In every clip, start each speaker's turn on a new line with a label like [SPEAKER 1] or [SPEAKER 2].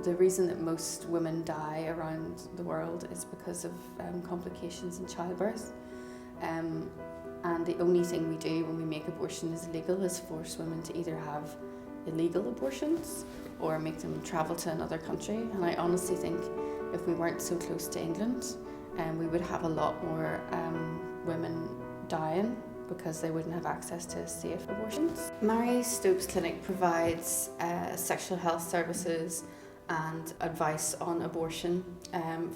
[SPEAKER 1] The reason that most women die around the world is because of complications in childbirth. And the only thing we do when we make abortions illegal is force women to either have illegal abortions or make them travel to another country. And I honestly think if we weren't so close to England, we would have a lot more women dying because they wouldn't have access to safe abortions. Mary Stopes Clinic provides sexual health services and advice on abortion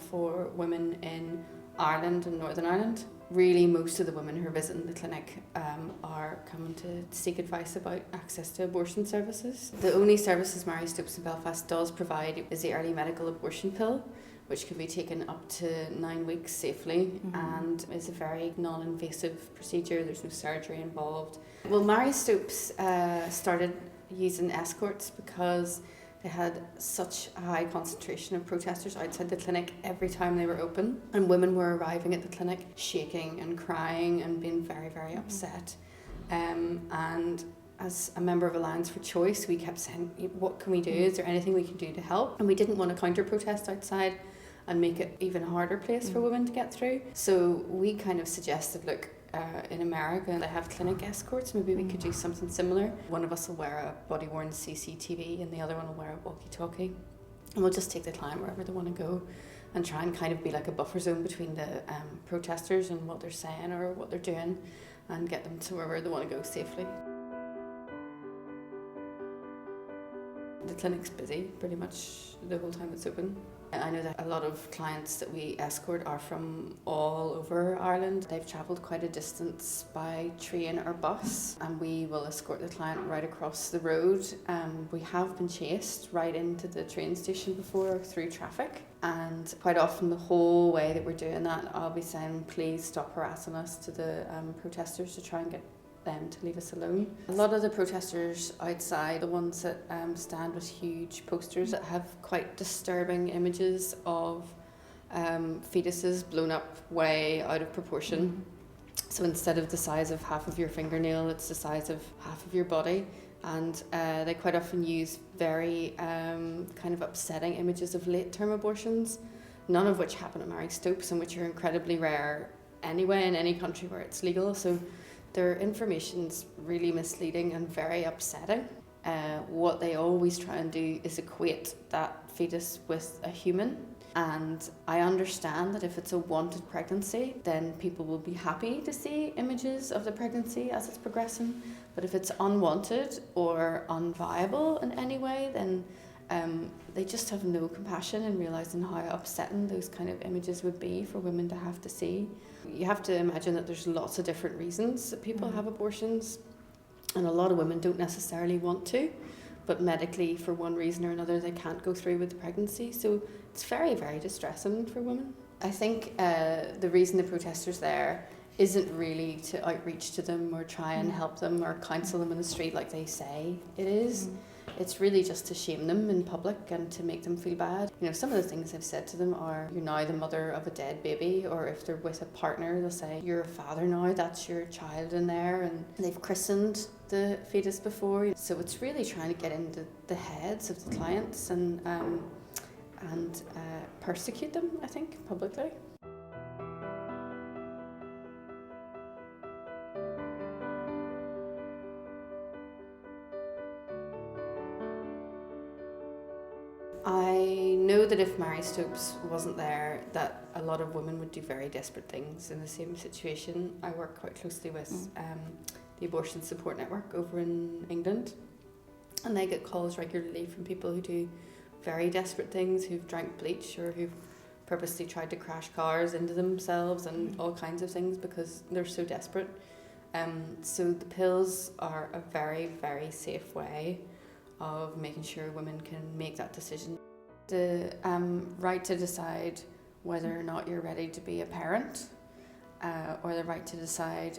[SPEAKER 1] for women in Ireland and Northern Ireland. Really, most of the women who are visiting the clinic are coming to seek advice about access to abortion services. The only services Mary Stopes in Belfast does provide is the early medical abortion pill, which can be taken up to 9 weeks safely and is a very non-invasive procedure. There's no surgery involved. Well, Mary Stopes started using escorts because they had such a high concentration of protesters outside the clinic every time they were open. And women were arriving at the clinic shaking and crying and being very, very upset. And as a member of Alliance for Choice, we kept saying, what can we do? Is there anything we can do to help? And we didn't want to counter-protest outside and make it even harder place for women to get through. So we kind of suggested, look, in America they have clinic escorts, maybe we could do something similar. One of us will wear a body-worn CCTV and the other one will wear a walkie-talkie, and we'll just take the client wherever they want to go and try and kind of be like a buffer zone between the protesters and what they're saying or what they're doing, and get them to wherever they want to go safely. The clinic's busy pretty much the whole time it's open. I know that a lot of clients that we escort are from all over Ireland. They've travelled quite a distance by train or bus, and we will escort the client right across the road. We have been chased right into the train station before through traffic, and quite often the whole way that we're doing that, I'll be saying, please stop harassing us, to the protesters, to try and get them to leave us alone. A lot of the protesters outside, the ones that stand with huge posters that have quite disturbing images of fetuses blown up way out of proportion. So instead of the size of half of your fingernail, it's the size of half of your body. And they quite often use very kind of upsetting images of late-term abortions, none of which happen at Mary Stopes and which are incredibly rare anyway in any country where it's legal. So their information's really misleading and very upsetting. What they always try and do is equate that fetus with a human. And I understand that if it's a wanted pregnancy, then people will be happy to see images of the pregnancy as it's progressing. But if it's unwanted or unviable in any way, then they just have no compassion in realising how upsetting those kind of images would be for women to have to see. You have to imagine that there's lots of different reasons that people have abortions, and a lot of women don't necessarily want to, but medically for one reason or another they can't go through with the pregnancy. So it's very, very distressing for women. I think the reason the protesters there isn't really to outreach to them or try and help them or counsel them in the street like they say it is. It's really just to shame them in public and to make them feel bad. You know, some of the things I've said to them are, you're now the mother of a dead baby, or if they're with a partner, they'll say, you're a father now, that's your child in there, and they've christened the fetus before. So it's really trying to get into the heads of the clients and persecute them, I think, publicly. I know that if Mary Stopes wasn't there, that a lot of women would do very desperate things in the same situation. I work quite closely with the Abortion Support Network over in England, and they get calls regularly from people who do very desperate things, who've drank bleach or who've purposely tried to crash cars into themselves and all kinds of things because they're so desperate. So the pills are a very, very safe way of making sure women can make that decision. The right to decide whether or not you're ready to be a parent, or the right to decide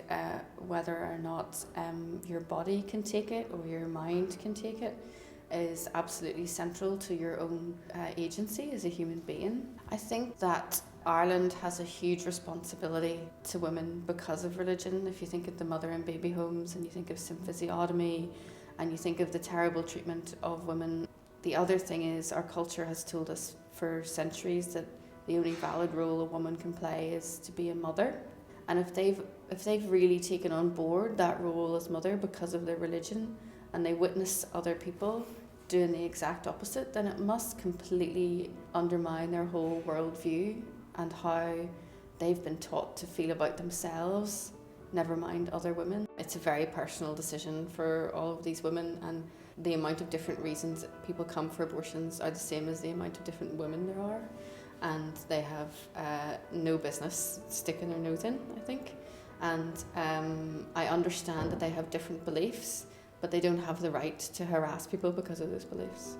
[SPEAKER 1] whether or not your body can take it or your mind can take it, is absolutely central to your own agency as a human being. I think that Ireland has a huge responsibility to women because of religion. If you think of the mother and baby homes and you think of symphysiotomy, and you think of the terrible treatment of women The other thing is our culture has told us for centuries that the only valid role a woman can play is to be a mother. And if they've really taken on board that role as mother because of their religion, and they witness other people doing the exact opposite, then it must completely undermine their whole worldview and how they've been taught to feel about themselves, never mind other women. It's a very personal decision for all of these women, and the amount of different reasons that people come for abortions are the same as the amount of different women there are, and they have no business sticking their nose in, I think. And I understand that they have different beliefs, but they don't have the right to harass people because of those beliefs.